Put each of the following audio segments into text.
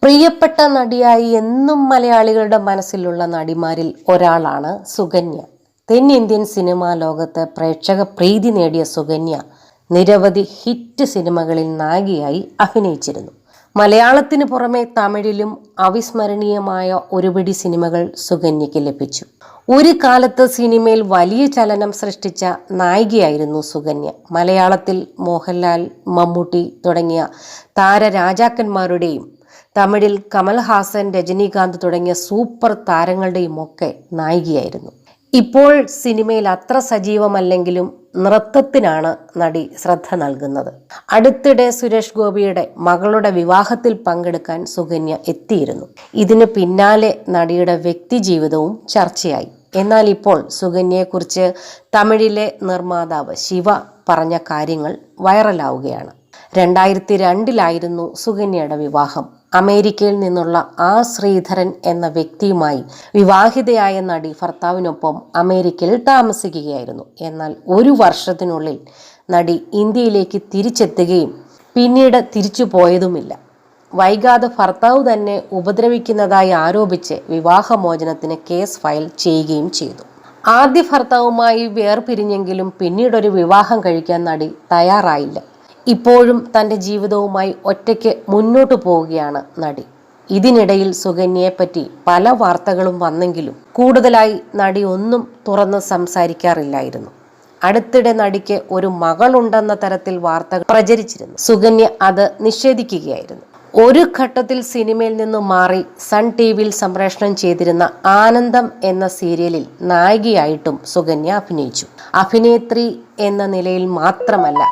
പ്രിയപ്പെട്ട നടിയായി എന്നും മലയാളികളുടെ മനസ്സിലുള്ള നടിമാരിൽ ഒരാളാണ് സുകന്യ. തെന്നിന്ത്യൻ സിനിമാ ലോകത്ത് പ്രേക്ഷക പ്രീതി നേടിയ സുകന്യ നിരവധി ഹിറ്റ് സിനിമകളിൽ നായികയായി അഭിനയിച്ചിരുന്നു. മലയാളത്തിന് പുറമെ തമിഴിലും അവിസ്മരണീയമായ ഒരുപിടി സിനിമകൾ സുകന്യയ്ക്ക് ലഭിച്ചു. ഒരു കാലത്ത് സിനിമയിൽ വലിയ ചലനം സൃഷ്ടിച്ച നായികയായിരുന്നു സുകന്യ. മലയാളത്തിൽ മോഹൻലാൽ, മമ്മൂട്ടി തുടങ്ങിയ താരരാജാക്കന്മാരുടെയും തമിഴിൽ കമൽഹാസൻ, രജനീകാന്ത് തുടങ്ങിയ സൂപ്പർ താരങ്ങളുടെയും ഒക്കെ നായികയായിരുന്നു. ഇപ്പോൾ സിനിമയിൽ അത്ര സജീവമല്ലെങ്കിലും നൃത്തത്തിനാണ് നടി ശ്രദ്ധ നൽകുന്നത്. അടുത്തിടെ സുരേഷ് ഗോപിയുടെ മകളുടെ വിവാഹത്തിൽ പങ്കെടുക്കാൻ സുകന്യ എത്തിയിരുന്നു. ഇതിന് പിന്നാലെ നടിയുടെ വ്യക്തിജീവിതവും ചർച്ചയായി. എന്നാൽ ഇപ്പോൾ സുകന്യയെക്കുറിച്ച് തമിഴിലെ നിർമ്മാതാവ് ശിവ പറഞ്ഞ കാര്യങ്ങൾ വൈറലാവുകയാണ്. 2002 സുകന്യയുടെ വിവാഹം. അമേരിക്കയിൽ നിന്നുള്ള ശ്രീധരൻ എന്ന വ്യക്തിയുമായി വിവാഹിതയായ നടി ഭർത്താവിനൊപ്പം അമേരിക്കയിൽ താമസിക്കുകയായിരുന്നു. എന്നാൽ 1 വർഷത്തിനുള്ളിൽ നടി ഇന്ത്യയിലേക്ക് തിരിച്ചെത്തുകയും പിന്നീട് തിരിച്ചു പോയതുമില്ല. വൈകാതെ ഭർത്താവ് തന്നെ ഉപദ്രവിക്കുന്നതായി ആരോപിച്ച് വിവാഹമോചനത്തിന് കേസ് ഫയൽ ചെയ്യുകയും ചെയ്തു. ആദ്യ ഭർത്താവുമായി വേർപിരിഞ്ഞെങ്കിലും പിന്നീടൊരു വിവാഹം കഴിക്കാൻ നടി തയ്യാറായില്ല. ഇപ്പോഴും തൻ്റെ ജീവിതവുമായി ഒറ്റയ്ക്ക് മുന്നോട്ടു പോവുകയാണ് നടി. ഇതിനിടയിൽ സുകന്യയെപ്പറ്റി പല വാർത്തകളും വന്നെങ്കിലും കൂടുതലായി നടി ഒന്നും തുറന്ന് സംസാരിക്കാറില്ലായിരുന്നു. അടുത്തിടെ നടിക്ക് ഒരു മകളുണ്ടെന്ന തരത്തിൽ വാർത്തകൾ പ്രചരിച്ചിരുന്നു. സുകന്യ അത് നിഷേധിക്കുകയായിരുന്നു. ഒരു ഘട്ടത്തിൽ സിനിമയിൽ നിന്ന് മാറി സൺ ടിവിയിൽ സംപ്രേഷണം ചെയ്തിരുന്ന ആനന്ദം എന്ന സീരിയലിൽ നായികയായിട്ടും സുകന്യ അഭിനയിച്ചു. അഭിനേത്രി എന്ന നിലയിൽ മാത്രമല്ല,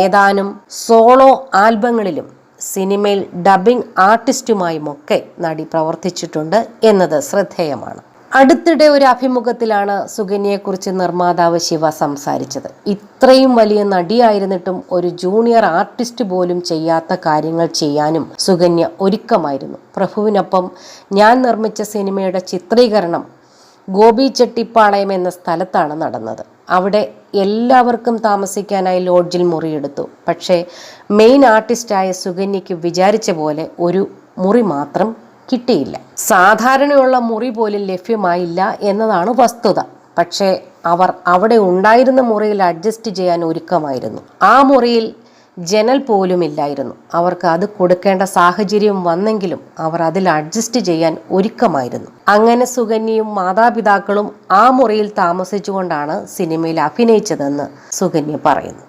ഏതാനും സോളോ ആൽബങ്ങളിലും സിനിമയിൽ ഡബ്ബിംഗ് ആർട്ടിസ്റ്റുമായുമൊക്കെ നടി പ്രവർത്തിച്ചിട്ടുണ്ട് എന്നത് ശ്രദ്ധേയമാണ്. അടുത്തിടെ ഒരു അഭിമുഖത്തിലാണ് സുകന്യയെക്കുറിച്ച് നിർമ്മാതാവ് ശിവ സംസാരിച്ചത്. ഇത്രയും വലിയ നടിയായിരുന്നിട്ടും ഒരു ജൂനിയർ ആർട്ടിസ്റ്റ് പോലും ചെയ്യാത്ത കാര്യങ്ങൾ ചെയ്യാനും സുകന്യ ഒരുക്കമായിരുന്നു. പ്രഭുവിനൊപ്പം ഞാൻ നിർമ്മിച്ച സിനിമയുടെ ചിത്രീകരണം ഗോപിച്ചെട്ടിപ്പാളയം എന്ന സ്ഥലത്താണ് നടന്നത്. അവിടെ എല്ലാവർക്കും താമസിക്കാനായി ലോഡ്ജിൽ മുറിയെടുത്തു. പക്ഷേ മെയിൻ ആർട്ടിസ്റ്റായ സുകന്യയ്ക്ക് വിചാരിച്ച പോലെ ഒരു മുറി മാത്രം കിട്ടിയില്ല. സാധാരണയുള്ള മുറി പോലും ലഭ്യമായില്ല എന്നതാണ് വസ്തുത. പക്ഷേ അവർ അവിടെ ഉണ്ടായിരുന്ന മുറിയിൽ അഡ്ജസ്റ്റ് ചെയ്യാൻ ഒരുക്കമായിരുന്നു. ആ മുറിയിൽ ജനൽ പോലും ഇല്ലായിരുന്നു. അവർക്ക് അത് കൊടുക്കേണ്ട സാഹചര്യം വന്നെങ്കിലും അവർ അതിൽ അഡ്ജസ്റ്റ് ചെയ്യാൻ ഒരുക്കമായിരുന്നു. അങ്ങനെ സുകന്യയും മാതാപിതാക്കളും ആ മുറിയിൽ താമസിച്ചുകൊണ്ടാണ് സിനിമയിൽ അഭിനയിച്ചതെന്ന് സുകന്യ പറയുന്നു.